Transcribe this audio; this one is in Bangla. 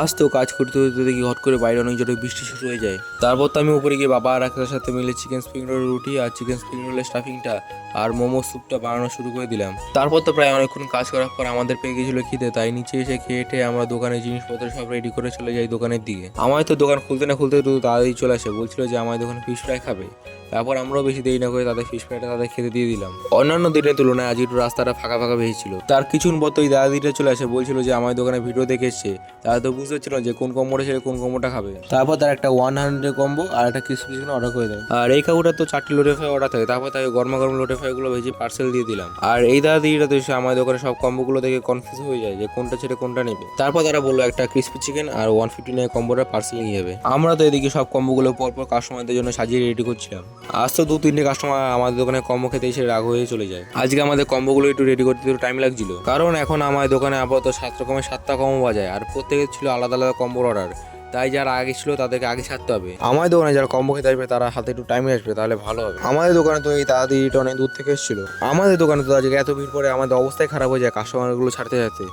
আজ তো কাজ করতে করতে দেখি হট করে বাইরে অনেক জোরে বৃষ্টি শুরু হয়ে যায়। তারপর তো আমি উপরে গিয়ে বাবা আর একটার সাথে মিলে চিকেন স্প্রিং রোলের রুটি আর চিকেন স্প্রিং রোলের স্টাফিংটা আর মোমো স্যুপটা বানানো শুরু করে দিলাম। তারপর তো প্রায় অনেকক্ষণ কাজ করার পর আমাদের পেয়ে গেছিলো খিদে, তাই নিচে এসে খেয়ে টেয়ে আমরা দোকানের জিনিসপত্র সব রেডি করে চলে যাই দোকানের দিকে। আমার তো দোকান খুলতে না খুলতে একটু তাড়াতাড়ি চলে আসে, বলছিল যে আমার দোকানে ফিশ ফ্রাই খাবে। তারপর আমরাও বেশি দেরি না করে তাদের ফিশ ফ্রাইটা তাদের খেতে দিয়ে দিলাম। অন্যান্য দিনের তুলনায় আজ একটু রাস্তাটা ফাঁকা ফাঁকা ভেবেছিল। তার কিছুক্ষণ পর তো ওই দাদিটা চলে আসে, বলছিল যে আমার দোকানে ভিডিও দেখে এসছে। তারা তো বুঝতে পারছিল যে কোন কম্বোটা ছেড়ে কোন কম্বোটা খাবে। তারপর তার একটা 100 কম্বো আর একটা ক্রিসপি চিকেন অর্ডার করে দেয়। আর এই কাকুটা তো 4টি লোটে ফ্রাই অর্ডার থাকে, তারপর তাকে গরমা গরম লোটে ফ্রাই গুলো ভেজে পার্সেল দিয়ে দিলাম। আর এই দাদিটা তো এসে আমার দোকানে সব কম্বোগুলো দেখে কনফিউজ হয়ে যায় যে কোনটা ছেড়ে কোনটা নেবে। তারপর তারা বললো একটা ক্রিসপি চিকেন আর 159 কম্বোটা পার্সেল নিয়ে যাবে। আমরা তো এদিকে সব কম্বোগুলো পরপর কাস্টমারদের জন্য সাজিয়ে রেডি করছিলাম। আজ তো 2-3টে কাস্টমার আমাদের দোকানে কম্বো খেতে এসে রাগ হয়ে চলে যায়। আজকে আমাদের কম্বোগুলো একটু রেডি করতে একটু টাইম লাগছিল, কারণ এখন আমার দোকানে আপাতত 7 রকমের 7টা কম্বো বাজায় আর প্রত্যেকের ছিল আলাদা আলাদা কম্বোর অর্ডার। তাই যারা আগে ছিল তাদেরকে আগে ছাড়তে হবে। আমাদের দোকানে যারা কম্বো খেতে আসবে তারা হাতে একটু টাইমে আসবে, তাহলে ভালো হবে। আমাদের দোকানে তো এই দাদিটা অনেক দূর থেকে এসেছিল। আমাদের দোকানে তো আজকে এত ভিড় পড়ে আমাদের অবস্থাই খারাপ হয়ে যায় কাস্টমারগুলো ছাড়তে ছাড়তে।